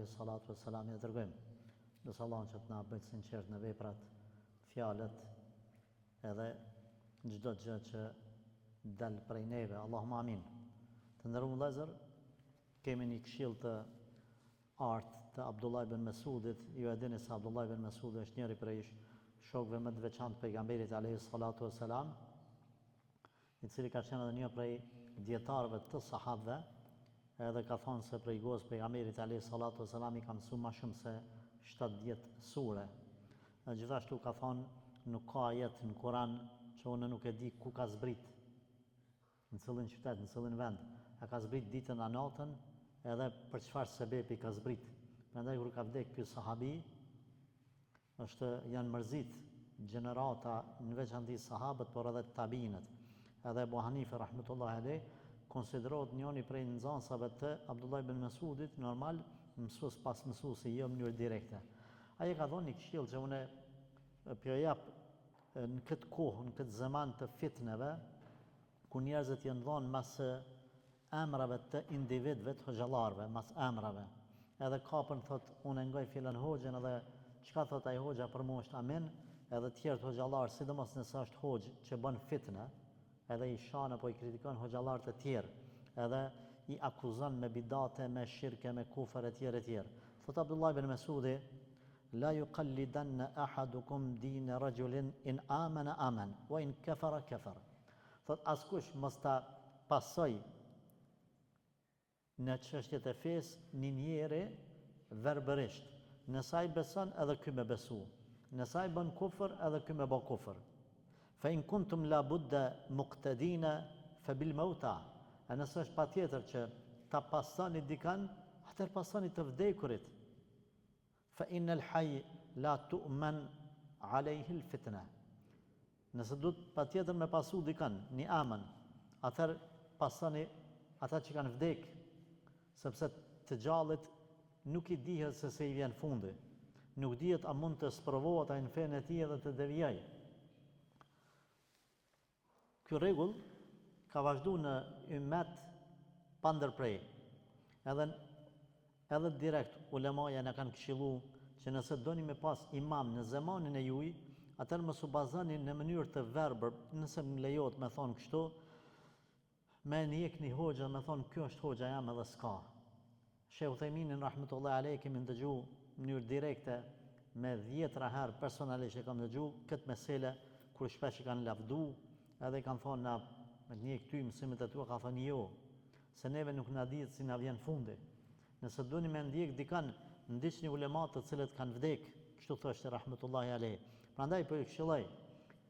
Salatu e selam e dërgojmë. Nësë Allah që të na bëjtë sinqert në veprat, fjalët edhe çdo gjë që del prej neve. Allahumma amin. Të nderuar vëllezër, kemi një këshill të artë të Abdullah ibn Mesudit. Ju e dini se Abdullah ibn Mesudi është njëri prej shokëve më të veçantë pejgamberit alayhi salatu e selam, i cili ka qenë edhe një prej dietarëve të sahabëve. Edhe ka thonë se prej gojës pejgamberit alayhi salatu wasalam i ka mësuar më shumë se 70 sure. Dhe gjithashtu ka thonë nuk ka ajet në Kur'an që unë nuk e di ku ka zbrit, në cillin qytet, në cillin vend. A ka zbrit ditën a natën, edhe për çfarë sebepi ka zbrit. Prandaj kur ka vdek ky sahabi, janë mërzit gjenerata në veçanti sahabët, por edhe tabiinët. Edhe Abu Hanife rahmetullahi alayh konsiderohet njëri prej nxënësave të Abdullah ibn Mesudit, normal, mësues pas mësuesi, jo në mënyrë direkte. Ai ka dhënë një këshill që unë pjo jap në këtë kohë, në këtë zaman të fitneve, ku njerëzit janë dhënë mas emrave të individëve të hoxhallarëve, mas emrave. Edhe kapën thot, unë ngoj filan hoxhën, edhe çka thot ai hoxha për mua është amin, edhe të tjerë hoxhallarë, sidomos nëse është hoxh që bën fitnë, edhe i shanë apo i kritikon hoxhallarët e tjerë, edhe i akuzon me bidate, me shirke, me kufër e tjerë e tjerë. Thot Abdullah ibn Mesudi, la yuqallidanna ahadukum din rajulin in amana aman, wa in kafara kafar. Thot askush mos ta pasoj në çështjet e fesë një njeri verbërisht. Nëse ai beson, edhe ky me besu. Nëse ai bën kufër, edhe ky me bë kufër. Fa in kuntum la budda muqtadina fa bil mauta. A nëse është patjetër që ta pasoni dikan, atëherë pasoni të vdekurit. Fa innal hayy la tu'man alayhi al fitna. Nëse duhet patjetër me pasu dikan, një amën, atëherë pasoni ata që kanë vdek, sepse të gjallit nuk i dihet se i vjen fundi. Nuk dihet a mund të sprovohet ai në fenë e tij edhe të devijojë. Ky rregull ka vazhdu në ummet pa ndërprej. Edhe direkt ulemaja na kanë këshilluar që nëse doni me pas imam në zamanin e juaj, atëherë mos u bazoni në mënyrë të verbër, nëse më lejohet me thonë kështu, me njekni hoxha, me thonë kjo është hoxha jam edhe s'ka. Sheh Uthejminin rahmetullahi alayhi kemi ndëgjuar në mënyrë direkte me 10 herë personalisht e kam ndëgjuar këtë mesele kur shpesh i kanë lavdu. Edhe i kanë thonë na një këty mësimit e tua ka thonë jo, se neve nuk na dihet si na vjen fundi. Nëse doni me ndjek dikan, ndiqni ulemat të cilët kanë vdek, kështu thoshte rahmetullahi alayhi. Prandaj po ju këshilloj,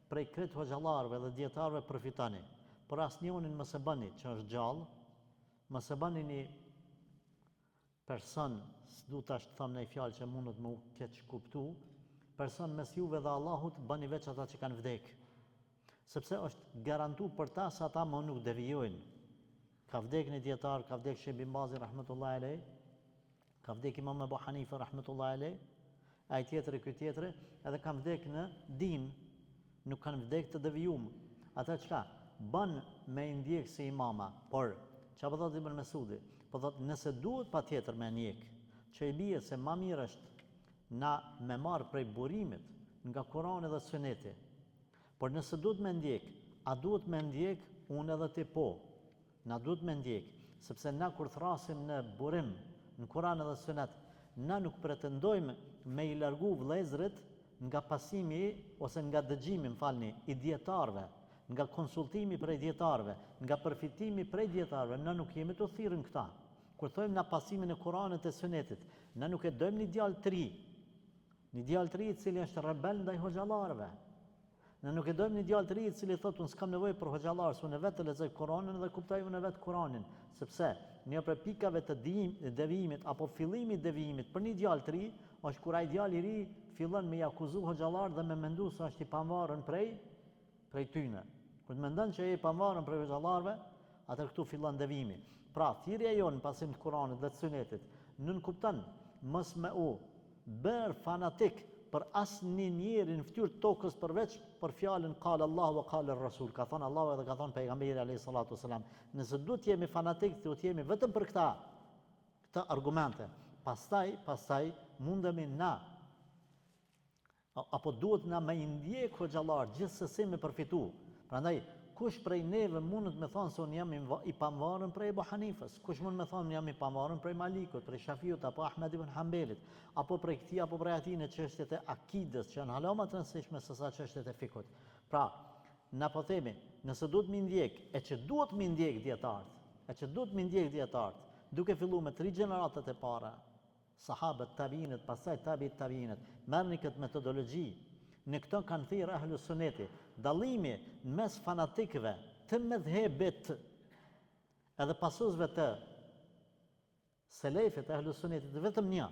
prej kret hoxhallarëve dhe dietarëve përfitoni. Por asnjëunin mos e bëni që është gjallë, mos e bëni një person, s'du tash të them në fjalë që mundet më keq kuptu, person mes juve dhe Allahut bëni veç ata që kanë vdek. Sepse është garantu për ta se ata më nuk devijojnë. Ka vdek një dietar, ka vdek Sheh Bin Bazi rahmetullahi alayh, ka vdek Imam Abu Hanife rahmetullahi alayh, ai tjetri ky tjetri, edhe kanë vdek në din, nuk kanë vdek të devijuar. Ata çka? Bën me ndjek si imama, por çfarë po thotë Ibn Mesudi? Po thotë nëse duhet patjetër me ndjek, që i bie se më mirë është na me marr prej burimit nga Kurani dhe Suneti. Por nëse duhet me ndjek, a duhet me ndjek unë edhe ti po. Na duhet me ndjek, sepse na kur thrasim në burim, në Kur'an edhe Sunet, na nuk pretendojmë me i largu vëllezërit nga pasimi ose nga dëgjimi, i dietarëve, nga konsultimi prej dietarëve, nga përfitimi prej dietarëve, na nuk jemi të thirrën këta. Kur thojmë na pasimin e Kur'anit e Sunetit, na nuk e dojmë një djalë të ri. Një djalë të ri i cili është rebel ndaj hoxhallarëve. Ne nuk e dojmë një djalë të ri i cili thotë unë s'kam nevojë për hoxhallar, unë vetë lexoj Kur'anin dhe kuptoj unë vetë Kur'anin, sepse një prej pikave të devijimit apo fillimi i devijimit për një djalë të ri është kur ai djalë i ri fillon me i akuzu hoxhallar dhe me mendu se është i pavarur prej tyne. Kur të mendon që ai i pavarur prej hoxhallarëve, atë këtu fillon devijimi. Pra, thirrja jonë pasim të Kur'anit dhe të Sunetit, nuk kupton mos me u bër fanatik për asnjë njeri në fytyrë të tokës përveç për fjalën qala Allahu wa qala ar-Rasul, ka thënë Allahu dhe ka thënë pejgamberi alayhi salatu wasalam. Nëse duhet jemi fanatik, duhet jemi vetëm për këta argumente. pastaj mundemi na, apo duhet na me indjek hoxhallar gjithsesi me përfitu. Prandaj, kush prej neve mundet me thonë se unë jam i pavarur prej Ebu Hanifës, kush mund me thonë jam i pavarur prej Malikut, prej Shafiut, apo Ahmed ibn Hanbelit, apo prej këtij apo prej atij në çështjet e akidës, që janë hala më të rëndësishme se sa çështjet e fikut. Pra, na po themi, nëse duhet mi ndjek, e që duhet mi ndjek dietarët, duke filluar me 3 gjeneratat e para, sahabët, tabiinët, pastaj tabiinët, merrni këtë metodologji. Në këto kanë thirrë ahlu suneti. Dallimi mes fanatikëve të medhhebit edhe pasuesve të selefit ahlu sunetit vetëm një.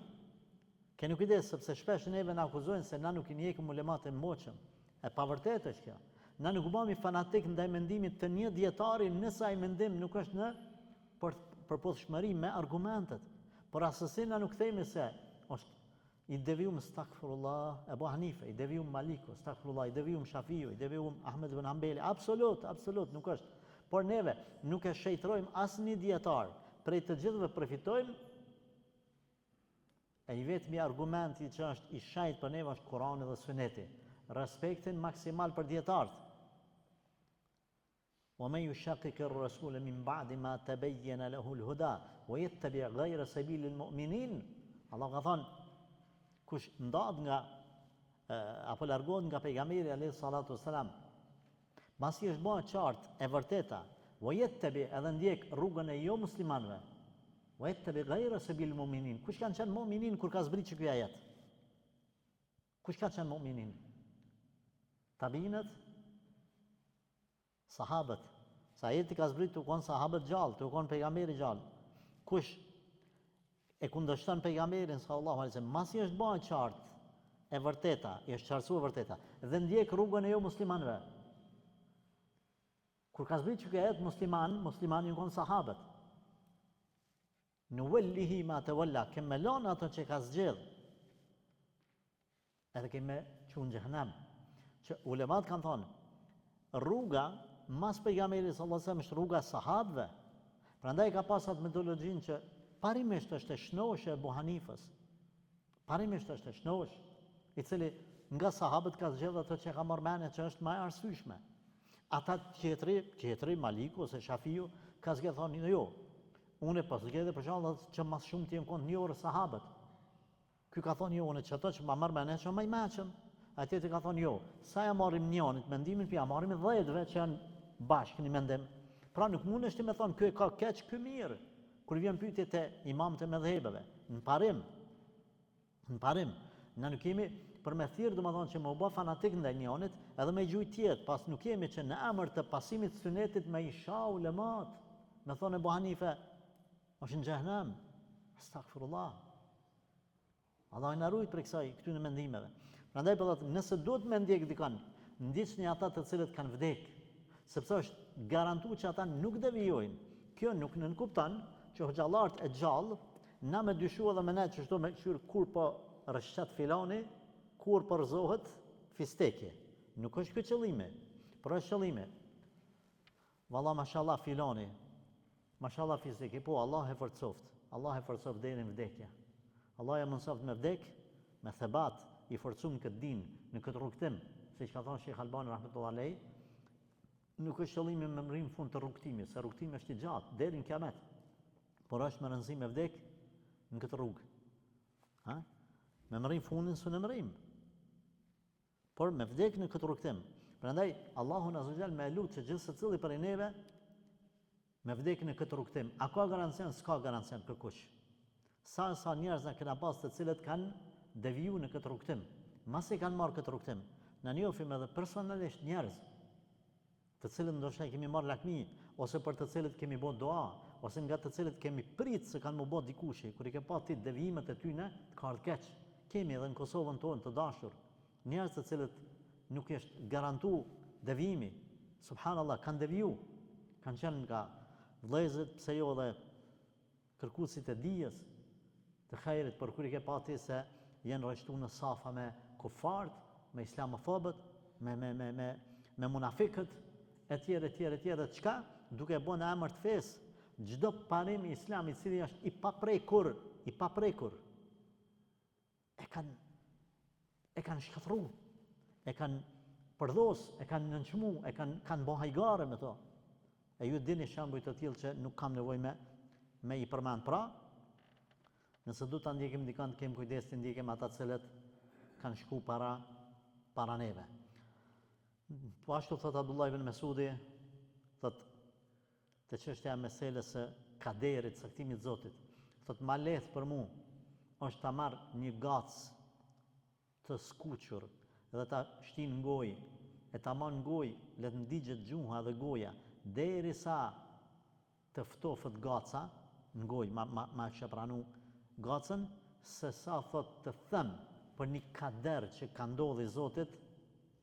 Keni kujdes sepse shpesh neve na akuzojnë se na nuk i njehim ulemat e moqëm. E pa vërtetë është kjo. Na nuk bëhemi fanatik ndaj mendimit të një dietari nëse ai mendim nuk është në përputhshmëri me argumentet. Por asësi na nuk themi se është i devijum stakfirullah Ebu Hanife, i devijum Maliku, stakfirullah, i devijum Shafiu, i devijum Ahmed ibn Hanbeli, absolut nuk është. Por neve nuk e shejtrojmë asnjë dietar, prej të gjithëve përfitojmë, e i vetmi argumenti që është i shajt për neve është Kurani dhe Suneti. Respektin maksimal për dietarët. وَمَنْ يُشَاقِقِ الرَّسُولَ مِنْ بَعْدِ مَا تَبَيَّنَ لَهُ الْهُدَى وَيَتَّبِعْ غَيْرَ سَبِيلِ الْمُؤْمِنِينَ. Allah ka thënë, kush ndahet nga apo largohet nga pejgamberi alayhi salatu wasalam, pasi është bërë qartë e vërteta, وَيَتَّبِعْ edhe ndjek rrugën e jo muslimanëve, وَيَتَّبِعْ غَيْرَ سَبِيلِ الْمُؤْمِنِينَ. Kush kanë qenë mu'minin kur ka zbritur ky ajet? Kush kanë qenë mu'minin? Tabiinët, sahabët. Sa ajeti ka zbritur të konë sahabët gjallë, të konë pejgamberi gjallë. Kush e kundërshton pejgamberin sallallahu alaihi wasallam, masi është bërë qartë e vërteta, është qartësuar vërteta dhe ndjek rrugën e jo muslimanëve. Kur ka zbritur ky ajet muslimani konë sahabët. Nuwallihi ma tawalla, kemë lënë ato që ka zgjedh. Edhe kemë çunë xhehenam. Që ulemat kanë thonë, rruga mas pejgamberit sallallahu alaihi wasallam është rruga e sahabëve. Prandaj ka pas atë metodologjinë që parimisht është e shnoshë e Ebu Hanifës. Parimisht është e shnoshë, i cili nga sahabët ka zgjedhur ato që ka marrë mendje që është më e arsyeshme. Ata tjetri Maliku ose Shafiu ka zgjedhur thonë jo. Unë pas zgjedhë për shkak që më shumë të jem kont një orë sahabët. Ky ka thonë jo, unë çato që më marr mendje që më i mëshëm. Atje të ka thonë jo, sa ja marrim njënit mendimin, ja marrim 10-ve që janë bashkë një mendim. Pra nuk mundesh ti me thonë, ky ka keq, ky mirë. Kur vjen pyetjet e imamëve të mëdhëbeve, në parim, na nuk kemi për me thirr domethënë që më u bë fanatik ndaj njënit, edhe me gjuhë tjetër, pas nuk kemi që në emër të pasimit të sunetit me isha ulemat, me thonë Ebu Hanife është në xhehenam. Astaghfirullah. Allah i na ruaj për këtyre mendimeve. Prandaj po thotë, nëse duhet me ndjek dikon, ndiqni ata të cilët kanë vdek, sepse është garantuar që ata nuk devijojnë. Kjo nuk nënkupton që hoxhallarët e gjallë na me dyshu edhe me ne që shto me qyrë kur po rëshqet filani, kur po rëzohet fisteki. Nuk është kjo qëllimi, por është qëllimi. Valla mashallah filani, mashallah fisteki, po Allah e forcoft deri në vdekje. Allah e mësoft me vdek, me thebat, i forcum në këtë din, në këtë rrugtim, se që ka thonë Shekh Albani rahmetullahi alejhi, nuk është qëllimi me mërim fund të rrugtimit, se rrugtimi është i gjatë, deri në kiamet, por është me rëndësi me vdek në këtë rrugë. Me mërim fundin së në mërim, por me vdek në këtë rrugtim. Prandaj Allahu azza wa jall me lut që gjithë secili prej neve me vdek në këtë rrugtim. A ka garancion? S'ka garancion kërkush. Sa njerëz na kena pas të cilët kanë deviju në këtë rrugtim. Masi kanë marrë këtë rrugtim, na njohim edhe personalisht njerëz të cilët ndoshta kemi marrë lakmi, ose për të cilët kemi bërë dua, ose nga të cilët kemi prit se kanë më bërë dikushi, kur i ke pa ti devijimet e tyne, ka ardhur keq. Kemi edhe në Kosovën tonë të dashur, njerëz të cilët nuk është garantu devijimi. Subhanallahu, kanë deviju, kanë qenë nga vëllezërit, pse jo edhe kërkuesit e dijes, të hajrit, për kur i ke pa ti se jenë rreshtu në safa me kufart, me islamofobët, me munafikët, etj, çka? Duke bën në emër të fesë, çdo parim i Islamit i cili është i paprekur, e kanë shkatru, e kanë përdhos, e kanë nënçmu, e kanë bo hajgare me to. E ju dini shembuj të tillë që nuk kam nevojë me i përmend. Pra, nëse du ta ndjekim dikant, kem kujdes të ndjekim ata cilët kanë shku para neve. Po ashtu thot Abdullah ibn Mesudi, thot të çështja e meselës së kaderit, saktimit Zotit, thot ma lehtë për mu është ta marr një gacë të skuqur dhe ta shtin ngojë, e ta marr ngojë, le të ndigjet gjuha dhe goja, derisa të ftofët gaca, ngojë, ma kësha pranu gacën, se sa thot të them për një kader që ka ndodhi Zotit,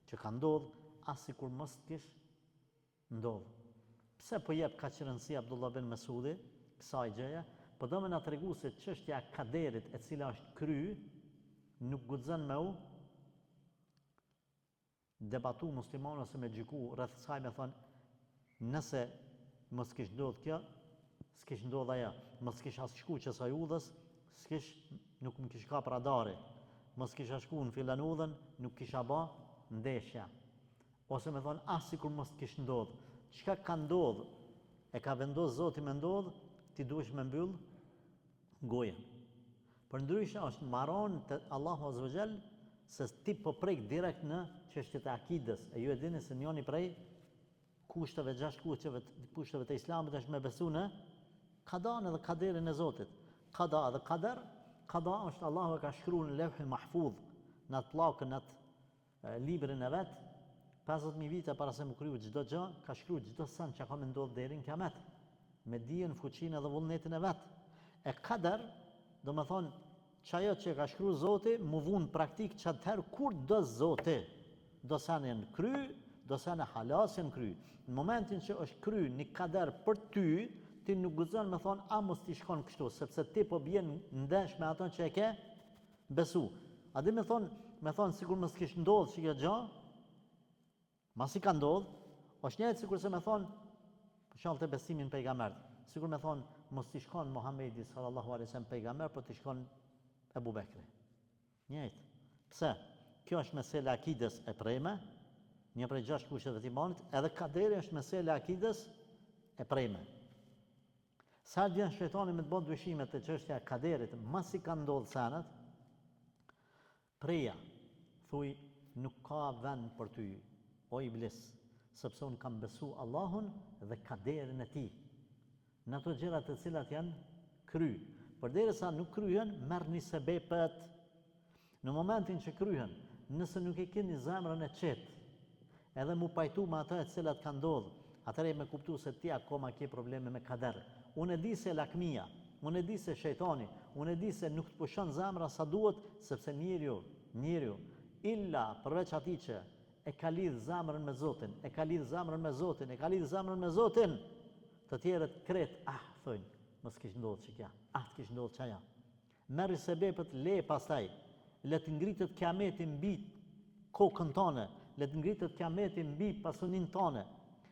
që ka ndodh, as sikur mos kish ndodh. Pse po jep kaq rëndësi Abdullah bin Mesudi kësaj gjëje? Po do më na tregu se çështja e kaderit e cila është kry, nuk guxon me u debatu musliman ose me gjyku rreth kësaj, me thonë nëse mos kish ndodh kjo, s'kish ndodh ajo, mos kish as shku që sa udhës, nuk më kish kap radari, mos kisha shku në filan udhën, nuk kisha ba ndeshja. Ose me thonë as sikur mos kish ndodh. Çka ka ndodh, e ka vendos Zoti me ndodh, ti duhesh me mbyll gojën. Për ndryshe është maron të Allahu Azza wa Jall se ti po prek direkt në çështjet e akidës. E ju e dini se njëri prej kushteve, 6 kushteve të Islamit është me besu në kadan dhe kaderin e Zotit. Kada dhe kader, kada është Allahu e ka shkruar në Levhul Mahfudh, në atë pllakën, në atë librin e vet, 50.000 vite para se më kriju çdo gjë, ka shkruar çdo sen që ka më ndodhur deri në kiamet, me dijen, fuqinë dhe vullnetin e vet. E kader, do të thonë çajo që ka shkruar Zoti, mu vun praktik çatëherë kur do Zoti, do sen janë kry, do sen e halas janë kry. Në momentin që është kry një kader për ty, ti nuk guxon me thonë, a mos ti shkon kështu, sepse ti po bjen ndesh me ato që e ke besu. A di me thonë, sikur mos kish ndodhë që kjo gjë, masi ka ndodhë, është njëjtë sikur se me thonë, për shkak të besimin pejgambert, sikur me thonë, mos ti shkon Muhamedi sallallahu alaihi wasallam pejgamber, por ti shkon Ebu Bekri. Njëjtë. Pse? Kjo është mesela e akidës e prejme, një prej 6 kushteve të imanit, edhe kaderi është mesela e akidës e prejme. Sa vjen shejtani me të bën dyshimet të çështja e kaderit, masi ka ndodhur senet, preja, thuj, nuk ka vend për ty, o iblis, sepse unë kam besu Allahun dhe kaderin e tij. Në ato gjëra të cilat janë kry. Përderisa nuk kryhen, merrni sebepet. Në momentin që kryhen, nëse nuk e keni zemrën e qetë, edhe mu pajtu me ato e cilat ka ndodhur, atëherë me kuptu se ti akoma ke probleme me kader. Unë e di se lakmia, unë e di se shejtani, unë e di se nuk të pushon zemra sa duhet, sepse njeriu, illa përveç atij që e ka lidh zemrën me Zotin, e ka lidh zemrën me Zotin, e ka lidh zemrën me Zotin, të tjerët kret, thojnë, mos kish ndodhur çka, të kish ndodhur çaja. Merri sebepet, le pastaj, le të ngritet kiameti mbi kokën tone, le të ngritet kiameti mbi pasuninë tone,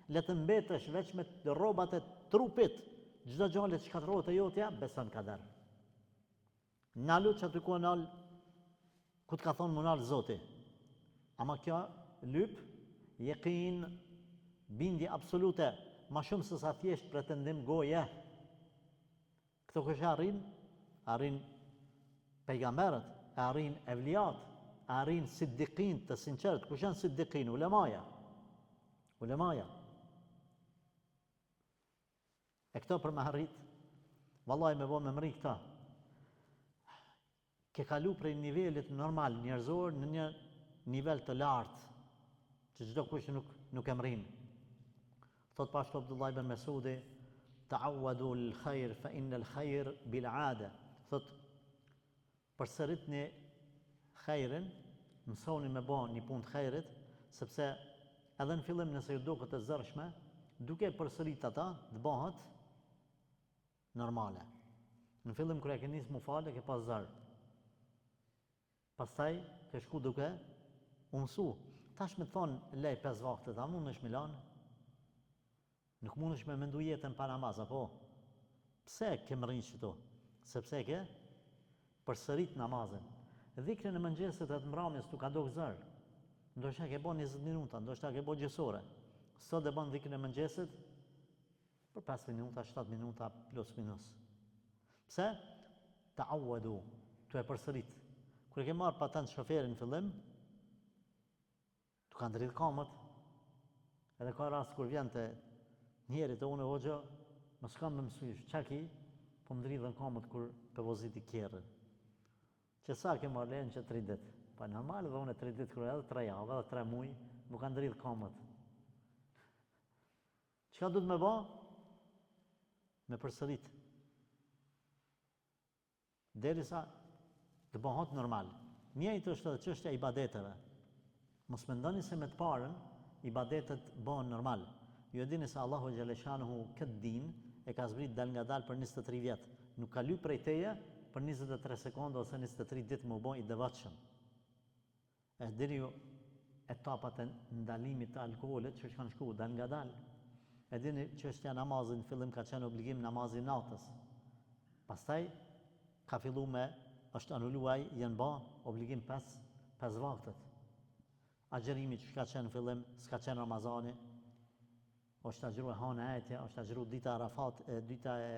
le të mbetesh veç me rrobat e trupit, çdo gjë që shkatërrohet e jotja, beson kader. Nalu që aty ku nal, ku të ka thonë më nalë Zoti. Ama kjo lyp, jekin, bindje absolute, ma shumë se sa thjesht pretendim goje. Këto kështë arrin pejgamberët, arrin evliat, arrin siddiqin të sinqert. Kush janë siddiqin? Ulemaja. E këto për me arrit, vallaj me bo me mri këta, ke kalu prej nivelit normal njerëzor në një nivel të lartë, që çdo kush nuk e mrin. Thot pashtu Abdullah ibn Mesudi, ta'awwadu l-khajr fa inna l-khajr bil aada. Thot, përsëritni khajrin, mësoni me bo një punë të khajrit, sepse edhe në fillim nëse ju duket e zërshme, duke përsërit ata, të bëhet normale. Në fillim kur e ke nis mu falë, ke pas zër. Pastaj ke shku duke u mësu. Tash me thonë lej 5 vakte, a mund është Milan? Nuk mund është me mendu jetën pa namaz, apo? Pse ke më rinjë qëto? Sepse ke përsërit namazin. Dhikrin e mëngjesit e të mramjes tu ka do gëzër. Ndoshta ke bën 20 minuta, ndoshta ke bën gjysore. Sot e bën dhikrin e mëngjesit për 5 minuta, 7 minuta plus minus. Pse? Ta'awwadu, tu e përsërit. Kur e ke marrë patent shoferin në fillim, tu kanë dritë kamët. Edhe ka rast kur vjen te njeri te unë hoxha, mos kam më mësuesh, çka ki? Po më dridhen kamët kur pe voziti kjerrën. Që sa ke marrë lejen që 3 ditë. Pa normal dhe unë 3 ditë kur edhe 3 javë, edhe 3 muaj, më kanë dridh kamët. Çka duhet me bë? Me përsërit. Derisa të bëhet normal. Mjejtë është edhe çështja e ibadeteve. Mos mendoni se me të parën ibadetet bëhen normal. Ju e dini se Allahu xhaleshanuhu këtë din e ka zbrit dal nga dal për 23 vjet. Nuk ka lyp prej teje për 23 sekonda ose 23 ditë më bë i devotshëm. E dini ju etapat e ndalimit të alkoolit që kanë shkuar dal nga dal. E dini çështja namazit në fillim ka qenë obligim namazi natës. Pastaj ka filluar me është anuluaj janë bë obligim 5 vaktet. Agjerimi që ka qenë në fillim, s'ka qenë Ramazani, është agjëruar hana etje, është agjëruar dita Arafat, dita e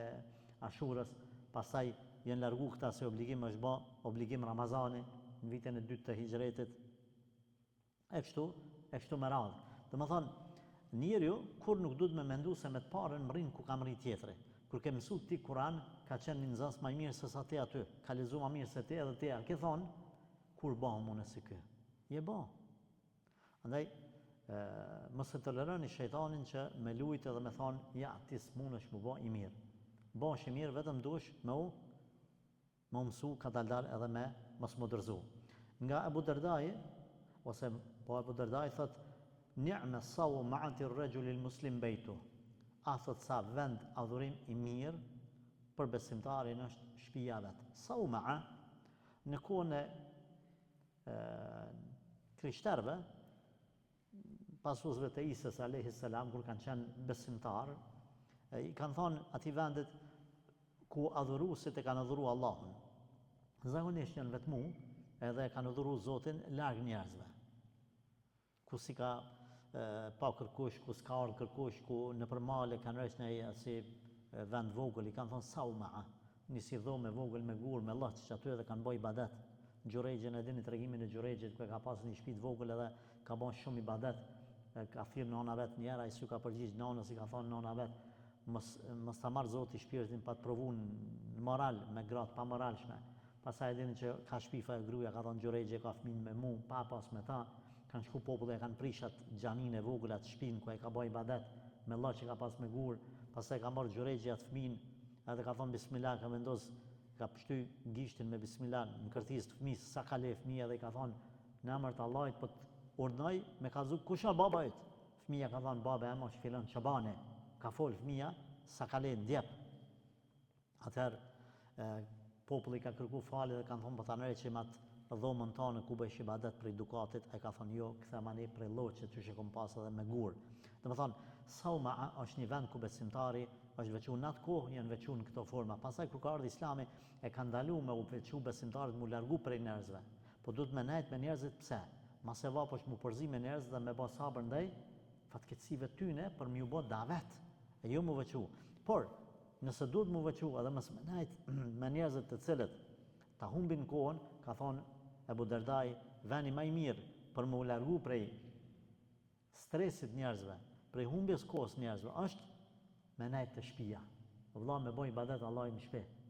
Ashurës, pastaj janë largu këta se obligim është bë obligim Ramazani në vitin e 2 të hijretit. E kështu me radhë. Domethënë, njeriu kur nuk duhet me mendu se me të parën më rrin ku ka mri tjetri. Kur ke mësu ti Kur'an, ka qenë një nxënës më i mirë se sa ti aty. Ka lexuar më mirë se ti edhe ti. Ke thonë, kur bëhem unë si ky? Je bë. Andaj, mos e toleroni shejtanin që me lujtë edhe me thonë, ja, ti s'munësh më bë i mirë. Bësh i mirë vetëm duhesh me mësu ka dal edhe me mos modërzu. Nga Abu Dardai, ose po Abu Dardai thot, ni'ma sawu ma'ati ar-rajuli al-muslim baytu. A thot sa vend adhurim i mirë për besimtarin është shtëpia vet. Sawu ma'a në kohën e krishterëve, pasuesve të Isës alayhis salam kur kanë qenë besimtar, i kanë thonë atij vendit ku adhuruesit e kanë adhuruar Allahun. Zakonisht janë vetmu edhe kanë adhuruar Zotin larg njerëzve. Ku si ka pa kërkush, ku s'ka ardhur kërkush, ku në përmale kanë rënë në si vend vogël, i kanë thonë sauma, një si dhomë vogël me gur, me llaç, që aty edhe kanë bëj ibadet. Xhurejxhin e dini tregimin e Xhurejxhit ku ka pasur një shtëpi të vogël edhe ka bën shumë ibadet. Ka thirrë nona vet një herë, ai s'u ka përgjigj nonës, i ka thonë nona vet, mos ta marr Zoti shpirtin pa të provuar në moral me gratë pa moralshme. Pastaj e dini që ka shpifa e gruaja, ka thonë Xhurejxhi ka fëmijë me mua, pa pas me ta. Kanë shku populli e kanë prishat xhamin e vogël atë shtëpinë ku ai ka bëj ibadet, me llaç që ka pas me gur, pastaj ka marrë Xhurejxhi atë fëmin, edhe ka thonë bismillah, ka vendos, ka pshty gishtin me bismillah në kërtisë të fëmisë, sa ka le fëmia dhe i ka thonë në emër të Allahut po të urdhnoj me kallzu kush është baba yt. Fëmia ka thonë baba jam është filan Çabane. Ka fol fëmia sa ka le ndjep. Atëherë populli ka kërku falje dhe kanë thonë po ta nreqim atë dhomën tonë ku bësh ibadet për dukatit, ai ka thonë jo, kthema ne për lloçet që shikon pas edhe me gur. Domethënë, sauma është një vend ku besimtari është veçuar në atë kohë, janë veçuar në këto forma. Pastaj kur ka ardhur Islami, e ka ndaluar me u veçu besimtarët mu largu prej njerëzve. Po duhet me nejt me njerëzit pse? Mase vaposh mu përzi me njerëz dhe me bë sabër ndaj fatkeqësive tyne për m'ju bë davet, e jo mu veçu. Por nëse duhet mu veçu edhe mos me nejt me njerëzit të cilët ta humbin kohën, ka thonë Abu Dardai, veni më i mirë për më largu prej stresit njerëzve, prej humbjes kohës njerëzve, është me nejt të shtëpia. Vëlla me boj ibadet Allahut në shtëpi.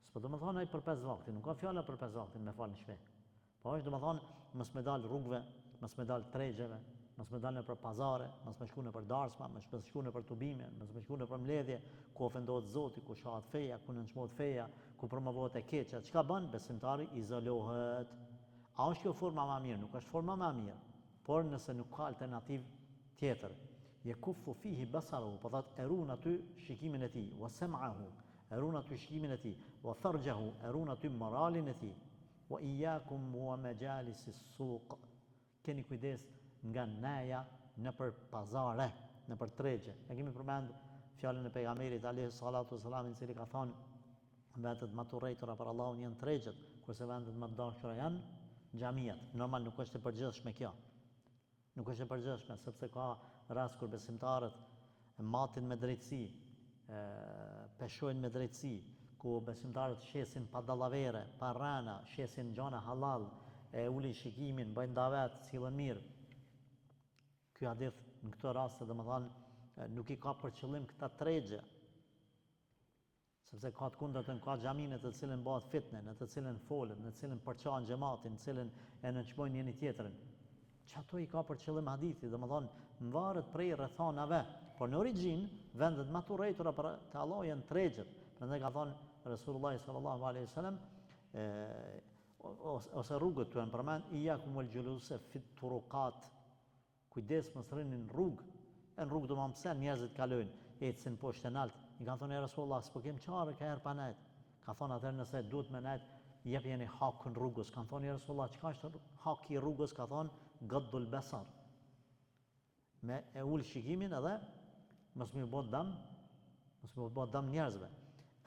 S'po do të thonë ai për 5 vakte, nuk ka fjala për 5 vakte me fal në shtëpi. Po është do të thonë mos me dal rrugëve, mos me dal tregjeve, mos me dal nëpër pazare, mos me shku nëpër darsma, mos me shku nëpër tubime, mos me shku nëpër mbledhje ku ofendohet Zoti, ku shohat feja, ku nënçmohet feja, ku promovohet e keqja. Çka bën besimtari? Izolohet. A është kjo forma më e mirë? Nuk është forma më e mirë. Por nëse nuk ka alternativë tjetër, yakuffu fihi basaruhu, po thot erun aty shikimin e tij, wa sam'ahu, erun aty shikimin e tij, wa farjahu, erun aty moralin e tij. Wa iyyakum wa majalis as-suq. Keni kujdes nga naja nëpër pazare, nëpër tregje. Ne kemi përmend fjalën e pejgamberit alayhi salatu wasalam, i cili ka thonë vetët më të urrejtura për Allahun janë tregjet, kurse vendet më të dashura janë xhamiat. Normal nuk është e përgjithshme kjo. Nuk është e përgjithshme, sepse ka rast kur besimtarët matin me drejtësi, peshojnë me drejtësi, ku besimtarët shesin pa dallavere, pa rana, shesin gjana halal, ulin shikimin, bëjnë davet, sillen mirë. Ky hadith në këtë rast domethënë nuk i ka për qëllim këta tregje. Sepse ka të kundërtën, ka xhaminë të cilën bëhet fitne, në të cilën folet, në të cilën përçahen xhamatin, në të cilën e nënçmojnë njëri tjetrin. Çato i ka për qëllim hadithi, domethënë varet prej rrethanave, por në origjinë vendet më të urrejtura për te Allahu janë tregjet. Prandaj ka thënë Resulullah sallallahu alaihi wasallam ose rrugët tuan përmend iyakumul juluse fit turuqat. Kujdes mos rrini në rrugë. Në rrugë do më pse njerëzit kalojnë, ecën poshtë e lart. I kanë thonë Resulullah, s'po kem çfarë ka herë pa nejt. Ka thonë atëherë nëse duhet me nejt, jepjeni hakun rrugës. Kanë thonë Resulullah, çka është haki i rrugës? Ka thonë gaddul basar. Me e ul shikimin edhe mos më bë dëm, mos më bë dëm njerëzve.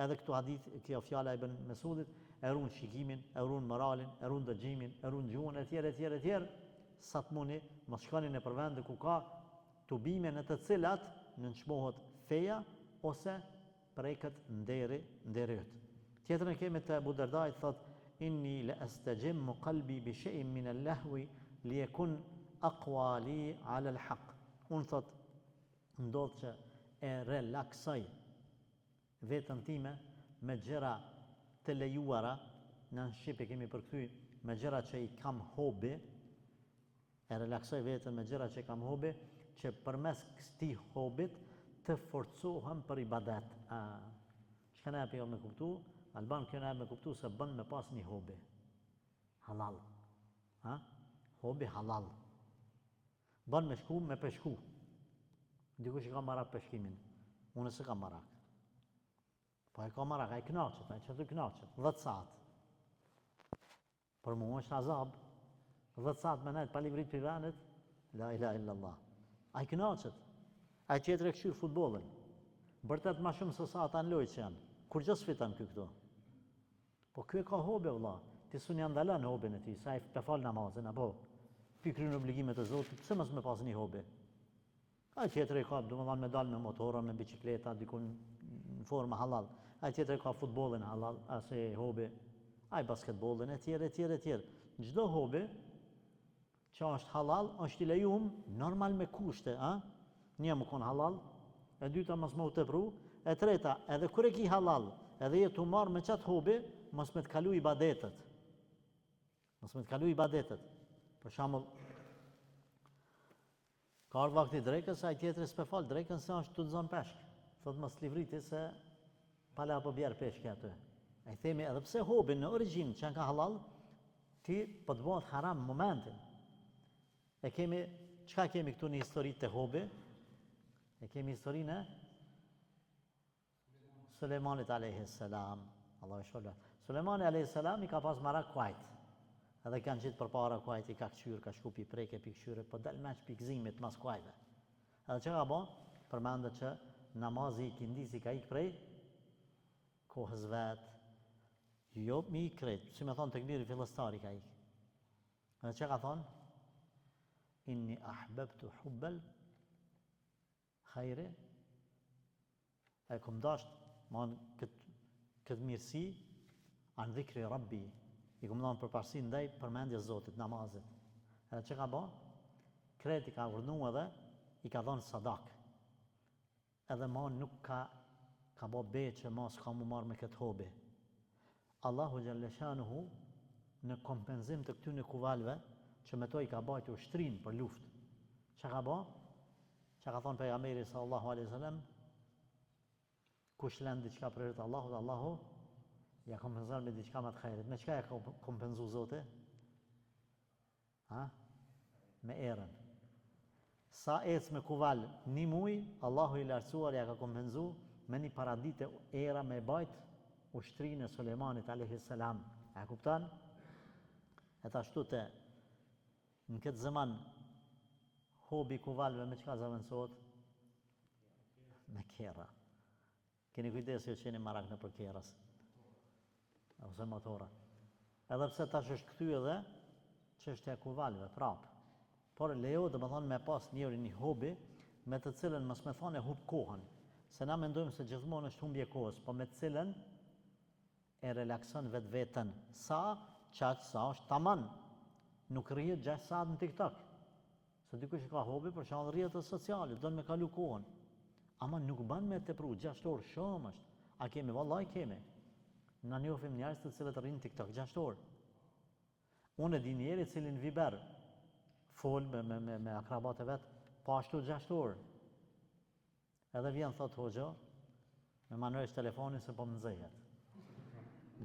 Edhe këtu hadith, kjo fjala e Ibn Mesudit, e ruan shikimin, e ruan moralin, e ruan dëgjimin, e ruan gjuhën etj. Sa të muni, mos shkoni në vende ku ka tubime në të cilat nënçmohet feja ose preket nderi yt. Tjetrën kemi te Abu Darda, thot inni la astajimmu qalbi bi shay'in min al-lahwi li yakun aqwa li ala al-haq. Unë thot ndodh që e relaksoj vetën time me gjëra të lejuara, në shqipe kemi përkthy me gjëra që i kam hobi, e relaksoj vetën me gjëra që i kam hobi, që përmes këtij hobit të forcohem për ibadet. Çka na e me kuptu? Alban kjo na e me kuptu se bën me pas një hobi. Halal. Hobi halal. Bën me shku me peshku. Dikush i ka marak peshkimin. Unë s'e kam marak. Po e ka marak, ai kënaqet, ai çfarë kënaqet? 10 saat. Për mua është azab. 10 saat me nejt pa livrit për venit, la ilaha illallah. Ai kënaqet. Ai tjetër e këshyr futbollin. Vërtet më shumë se sa ata në lojë që janë. Kur gjë s'fiton këtu. Po ky e ka hobi vëlla. Ti sun janë ndalën hobin e tij, sa ai të fal namazin apo pi kryen obligimet e Zotit, pse mos më pas një hobi? Ai tjetër e ka, domethënë me dal me motora, me bicikleta, diku në forma halal. Ai tjetër e ka futbollin halal, ase hobi. Ai basketbollin etj. Çdo hobi që është halal, është i lejuar normal me kushte, Një më kon halal, e dyta mos më u tepru, e treta, edhe kur e ki halal, edhe je tu marr me çat hobi, mos më të kalu ibadetet. Për shembull, ka ardhur vakti drekës, ai tjetri s'pe fal drekën se është tudzon peshk. Thot mos livriti se pala apo bjer peshk aty. Ai themi edhe pse hobi në origjinë që ka halal, ti po të bëhet haram momentin. Çka kemi këtu në historitë të hobi? E kemi historinë e Sulejmanit alayhis salam. Allahu shpëlbë. Sulejmani alayhis salam i ka pas marak kuajt. Edhe kanë qitë përpara kuajt, i ka këshyr, ka shku pi preke, pi këshyre, po del meq pi gëzimit mas kuajve. Edhe që ka bo? Përmendet që namazi i kindisi ka ik prej kohës vet. Jo mi i krejt, si me thonë të këbiri fillestari ka ik. Edhe që ka thonë? Inni ahbabtu hubbel khajri, e kom dasht këtë mirësi, anë dhikri Rabbi, i kom dhanë përparsi ndaj përmendjes Zotit, namazit. Edhe që ka bo? Kreti ka urdhnu edhe, i ka dhanë sadak. Edhe ma nuk ka bo be që ma s'ka mu marrë me këtë hobi. Allahu Gjalleshanuhu, në kompenzim të këtyne kuvalve, që me to i ka bajt ushtrin për luft. Që ka bo? Që ka thonë pejgamberi sallallahu alaihi wasallam, kush lën diçka për hir të Allahut, Allahu ja kompenzon me diçka më të khairit. Me çka ja ka kompenzu Zoti? Me erën. Sa ec me kuval një muj, Allahu i lartësuar ja ka kompenzu me një paradite era me bajt ushtrinë e Sulejmanit alayhi salam. A kupton? E ta ashtu te në këtë zaman hobi kuvalve me çka zavendësohet? Me kera. Keni kujdes që qeni marak në për keras. Ose motora. Edhe pse tash është kthy edhe çështja e kurvalëve prapë. Por lejo dhe më thonë me pas njëri një hobi me të cilën mos me thonë e hub kohën. Se na mendojmë se gjithmonë është humbje kohës, po me të cilën e relakson vetveten. Sa është taman. Nuk rrihet 6 saat në TikTok. Se dikush ka hobi për shkak rrjetet sociale, don me kalu kohën. Ama nuk ban me tepru 6 orë shumë është. A kemi? Vallahi kemi. Na njohim njerëz të cilët rrin TikTok 6 orë. Unë e di njëri i cili në Viber fol me akrabat e vet, po ashtu 6 orë. Edhe vjen thot hoxha, me manojsh telefonin se po më nxehet.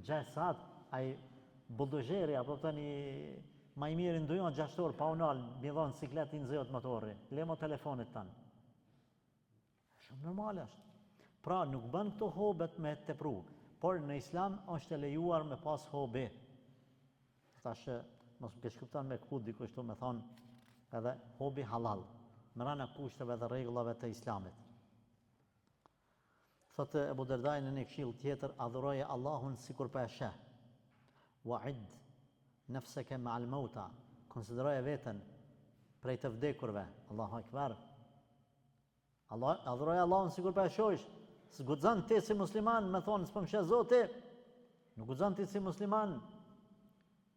6 saat, ai bulldożeri apo tani ma i mirë ndojon 6 orë pa unal, mi dhon siklet i nxehet motorri. Lemo telefonit tan. Shumë normal është. Pra nuk bën këto hobet me tepru, por në Islam është e lejuar me pas hobi. Tash mos më keq kupton me ku dikush këtu me thon edhe hobi halal, me rana kushteve dhe rregullave të Islamit. Thotë Ebu Derdaj në një këshill tjetër, adhuroje Allahun sikur po e sheh. Wa'id nafsaka ma'al mauta, konsideroje veten prej të vdekurve. Allahu Akbar. Adhuroje Allahun sikur po e shohësh. S'guxon ti si musliman me thonë s'po më sheh Zoti. Nuk guxon ti si musliman.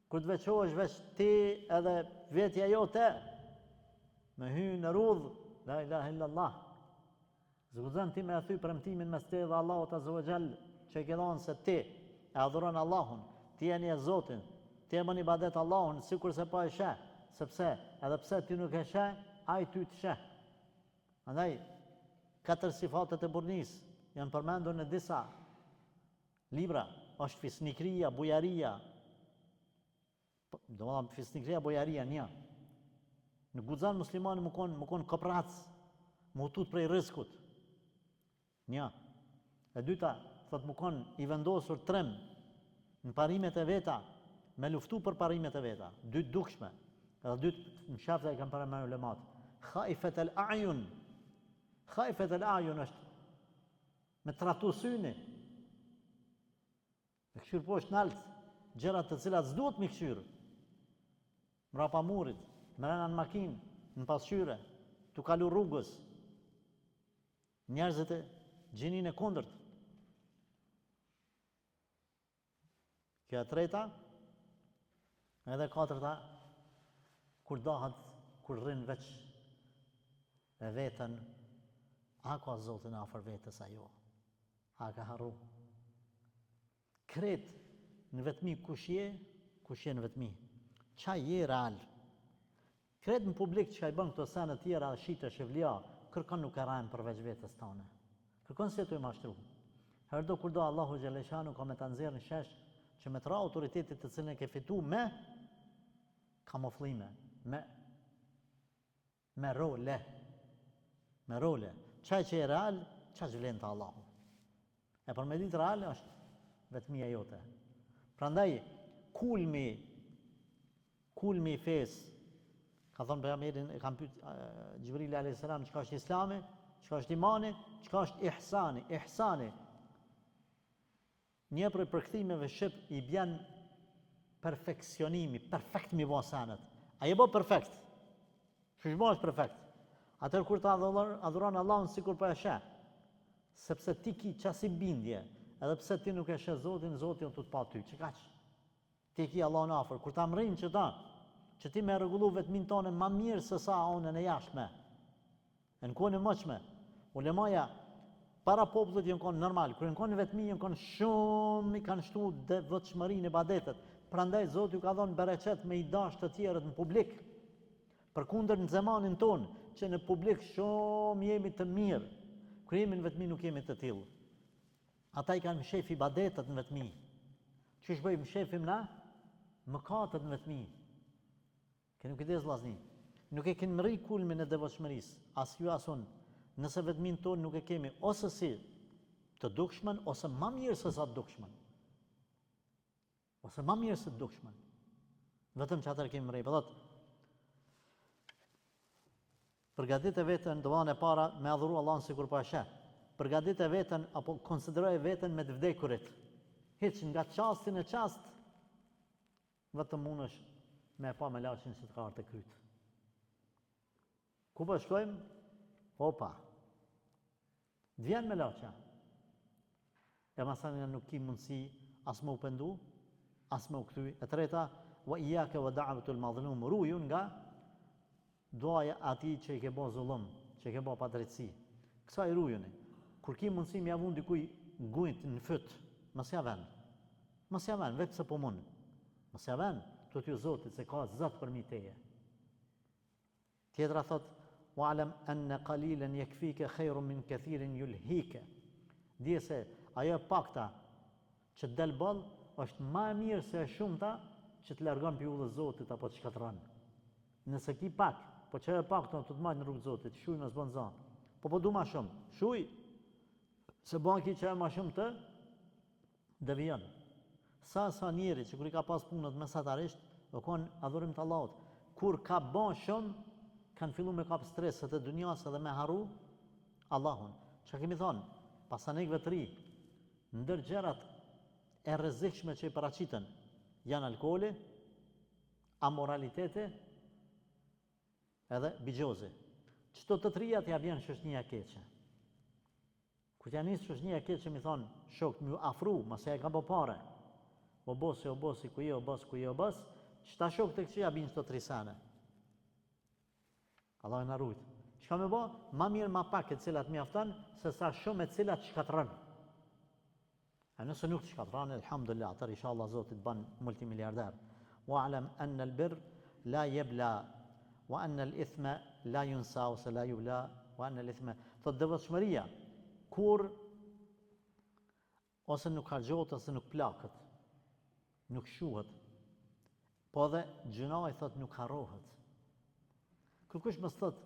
Kur të veçohesh veç ti edhe vetja jote, me hy në rudh, la ilaha illallah. Zguzon ti me athy premtimin mes te dhe Allahut Azza wa Jall, që e ke dhënë se ti e adhuron Allahun, ti je një Zotin, ti e bën ibadet Allahun sikur se po e sheh, sepse edhe pse ti nuk e sheh, ai ty të sheh. Andaj 4 sifatet e burrnis janë përmendur në disa libra, është fisnikria, bujaria. Do të them fisnikria, bujaria një. Në guxan muslimani më kon koprac, më tut prej rrezikut. Një. E dyta, thot më kon i vendosur trem në parimet e veta, me luftu për parimet e veta. Dytë dukshme. Edhe dytë në shafta e kanë paramë ulemat. Khaifat al-a'yun. Khaifat al-a'yun është me tratu syni. Me këshyr poshtë nalt, gjërat të cilat s'duhet me këshyr. Mrapa murit, mrena në makinë, në pasqyre, tu kalu rrugës. Njerëzit e gjinin e kundërt. Kjo e treta, edhe katërta, kur dahat, kur rrin veç e vetën, a ka Zotin afër vetës ajo, a ka harru. Kret në vetmi kush je në vetmi. Qa je real. Kret në publik që ka i bën këto sene tjera, shite, shevlia, kërkon nuk e rajnë përveç vetës tane. Kërkon se tu i mashtru. Herdo kur do Allahu Gjeleshanu ka me të nxjerrë në shesh që me të ra autoritetit të cilën e ke fitu me kamuflime, me role. Me role. Qaj që e real, qaj që vlen të Allahu. E për me ditë real është vetëmia jote. Prandaj, kulmi i fesë, ka thonë pejgamberin, e kam pyet Gjibrili alayhis salam çka është Islami, çka është imani, çka është ihsani. Ihsani. Një prej përkthimeve shqip i bën perfeksionimi, perfekt mi bë sanët. Ai e bë perfekt. Ç'është bë perfekt. Atëherë kur ta adhuron Allahun sikur po e sheh, sepse ti ki çasi bindje, edhe pse ti nuk e sheh Zotin, Zoti do të pa ty. Çka? Ti ki Allahun afër. Kur ta mrin që ti me rregullu vetmin tonë më mirë se sa onën e jashtme. Në kohën e mëçme, ulemaja para popullit janë kon normal, kur janë kon vetmi janë kon shumë i kanë shtu devotshmërinë e ibadetet. Prandaj Zoti ju ka dhënë bereqet me i dash të tjerët në publik. Përkundër në zemanin ton, që në publik shumë jemi të mirë, kur jemi në vetmi nuk jemi të tillë. Ata i kanë mshef ibadetet në vetmi. Çish bëjmë mshefim na? Mëkatet në vetmi. Që nuk i des vllazni. Nuk e kemi rri kulmin e devotshmërisë, as ju as unë. Nëse vetmin tonë nuk e kemi ose si të dukshmen, ose më mirë se sa të dukshmen. Ose më mirë se të dukshmen. Vetëm që atër kemi rri. Pëllat, përgatit e vetën, doan e para me adhuru Allahun sikur po e sheh. Përgatit e vetën apo konsideroj veten me të vdekurit. Hiç nga çasti në çast vetëm mundesh me pa me laçin se të ka të kryt. Ku po shkojmë? Opa. Vjen me laça. E masana nuk ki mundësi as më u pendu, as më u kthy. E treta, wa iyyaka wa da'watul madhlum, ruju nga duaja atij që i ke bë zullum, që i ke bë padrejtësi. Kësaj rujuni. Kur ki mundësi m'ia vun dikuj gujt në fyt, mos ja vën. Mos ja vën, vetë se po mund. Mos ja vën, të ty Zotit se ka Zot përmi teje. Tjetra thot, wa'lam anna qalilan yakfika khairun min kathirin yulhika. Dije se ajo pakta që të del boll është më e mirë se e shumta që të largon pi udhës Zotit apo të shkatërron. Nëse ki pak, po që e pak të të marrë në rrugë Zotit, shuj mos bën zon. Po du ma shumë, shuj. Se bën ki që e ma shumë të devijon. Sa njeri që kur i ka pas punët mesatarisht, do kon adhurim të Allahut. Kur ka bën shumë, kanë fillu me kap streset e dunjas edhe me harru Allahun. Çka kemi thonë? Pasanikëve të ri, ndër gjërat e rrezikshme që i paraqiten janë alkooli, amoraliteti edhe bigjozi. Çto të trijat ja vjen shoqënia e keqe. Kur t'ja nis shoqënia e keqe mi thon shok më afru, mos e ka bë parë. O bosi, ku je o bos, çta shok tek që ja bin çto trisane. Allah na rujt. Çka më bë? Ma mirë ma pak e cilat mjafton se sa shumë e cilat shkatërron. A nëse nuk të shkatërron, elhamdulillah, atër inshallah Zoti të bën multimiliardar. Wa'lam anna al-birr la yabla wa anna al-ithma la yunsa ose la yubla wa anna al-ithma. Thot devotshmëria kur ose nuk harxhohet ose nuk plakët, nuk shuhet. Po dhe gjunaj thot nuk harrohet. Kërkush mos thot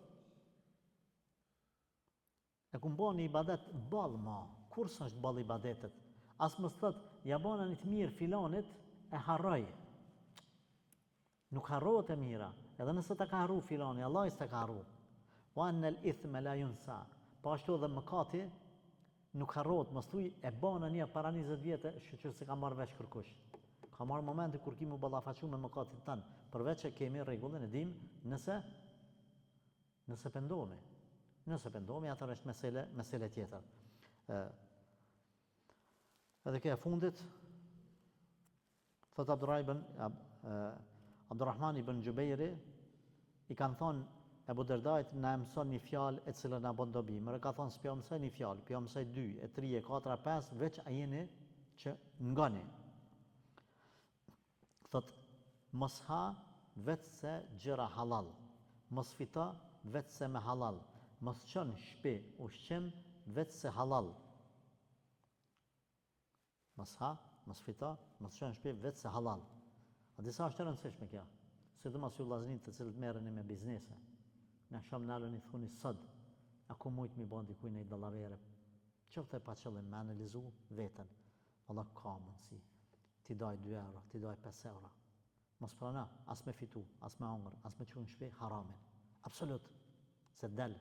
e kum bën ibadet ball ma, kur s'është ball ibadetet? As mos thot ja bëna një të mirë filanit e harroj. Nuk harrohet e mira, edhe nëse ta ka harru filani, Allah s'ta ka harru. Wa anna al-ithma la yunsa. Po ashtu edhe mëkati nuk harrohet, mos thuj e bëna një para 20 vjetë, që se ka marrë vesh kërkush. Ka marrë momenti kur kimu ballafaqu me mëkatin tan, përveç që kemi rregullin e dim, nëse pendohemi. Nëse pendohemi, atër është mesele tjetër. Edhe kjo e fundit, thot Abdurrahman ibn Gjubejri, i kanë thonë Ebu Derdajt na e mëson një fjalë e cilën na bën dobi. Mëre ka thonë s'pja mësoj një fjalë, pja mësoj 2, 3, 4, 5, veç a jeni që ngani. Thot, mos ha vetë se gjëra halal, mos fita vetë se me halal, mos qënë shpi ushqim vetë se halal. Mos ha, mos fita, mos qënë shpi vetë se halal. A disa është të rëndësishme kja, sidomos ju vllazërinj të cilët merreni me biznese. Në shumë nalën i thuni sot, a ku mujt mi bën dikuj në i dallavere? Qoftë e pa qëllim me analizu veten. Allah ka mundësi. Ti daj 2 euro, ti daj 5 euro. Mos prana, as me fitu, as me hongër, as me qenë shpi haramin. Absolut. Se del.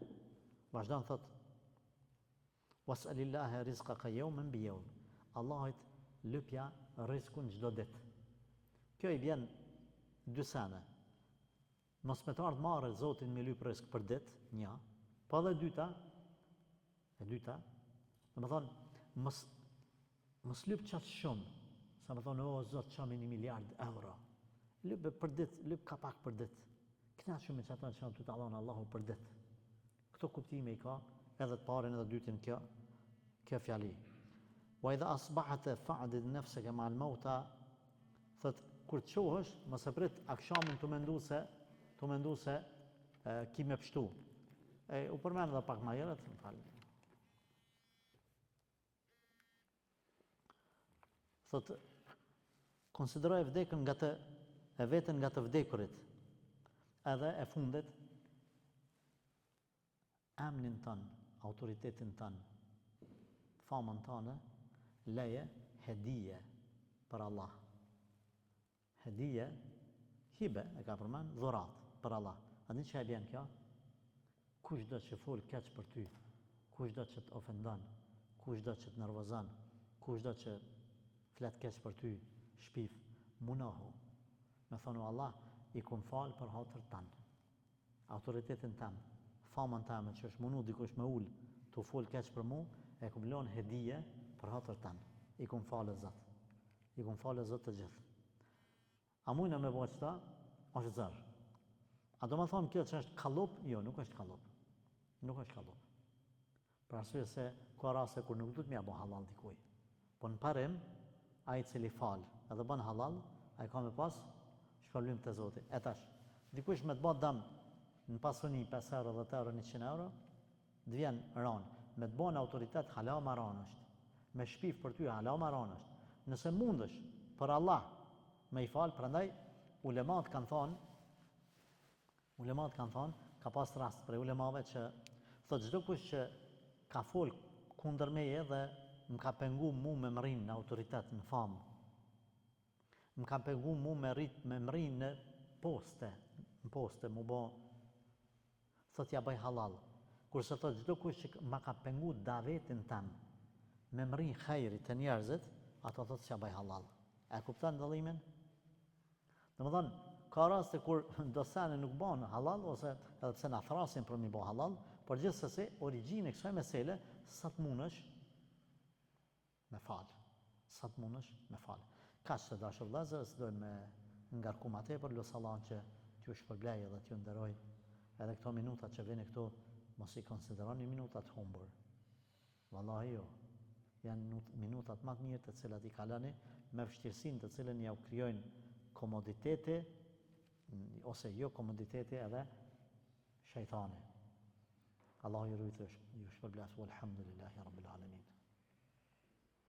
Vazhdon thot: "Was'alillahi rizqaka yawman bi yawm." Allahit lypja rrezikun çdo ditë. Kjo i vjen 2 sene. Mos me të ardhë marrë Zotin me lyp rrezik për ditë, 1. Po dhe e dyta, dhe me thonë, mos lyp qatë shumë, sa me thonë, o Zot, qami 1 miliard euro. Lyp për ditë, lyp ka pak për ditë. Këna shumë i qëta që të të adhonë Allahu për ditë. Këto kuptime i ka, edhe të parin edhe dytin kjo fjali. Wa idha asbahate fa'did nafsaka ma'al mauta, thot kur të qohësh, mos e prit akshamin të mendu se ki me pështu. U përmen edhe pak ma herët, më falë. Thot, konsideroj vdekën vetën nga të vdekurit, edhe e fundit, emnin tënë, autoritetin tënë, famën tënë, leje hedije për Allah. Hedije, hibe, e ka përmen, dhurat për Allah. A di që e bjen kjo? Kush do që fol keq për ty, kush do që të ofendan, kush do që të nervozan, kush do që flet keq për ty, shpif, munahu. Me thonu Allah, i kum falë për hatër tanë. Autoritetin tamë, famën tamë që është munu dikush me ullë, të folë keq për mu, e kum lonë hedije për hatër tanë. I kum falë Zot. I kum falë Zot të gjithë. A mujna me bëjë qëta, është zërë. A do më thonë kjo që është kallop? Jo, nuk është kallop. Nuk është kallop. Për arsye se ka raste kur nuk duhet m'ia bë halal dikuj. Po në parim, ai i cili fal edhe bën halal, ai ka me pas shpërblim te Zoti. E tash, dikush me të bë dëm në pasuni 5 euro, 10 euro, 100 euro, të vjen ran. Me të bën autoritet hala maran është. Me shpif për ty hala maran është. Nëse mundesh për Allah me i fal, prandaj ulemat kanë thonë, ka pas rast për ulemave që thot çdo kush që ka fol kundër meje dhe më ka pengu mu me mrin në autoritet, në famë. Më ka pengu mu me mrin në poste, mu bo, thot ja bëj halal. Kurse thot çdo kush që më ka pengu davetin tem, me mrin khejri të njerëzit, ato thot s'ja bëj halal. E kupton dallimin? Domethënë, ka raste kur dosane nuk bën halal, ose edhe pse na thrasin për mi bë halal, por gjithsesi origjina e kësaj mesele sa të mundesh me fal. Sa të mundesh me fal. Kaq të dashur vëllezër, s'dojmë me ngarku më tepër, lut Allahun që t'ju shpërblej dhe t'ju nderoj. Edhe këto minuta që vini këtu, mos i konsideroni minuta të humbur. Vallahi jo. Janë minutat më të mirë të cilat i kaloni me vështirësinë të cilën ja u krijojnë komoditete ose jo komoditete edhe shejtani. Allahu ju rujtë, ju shpërblet, walhamdulillahi rabbil alamin.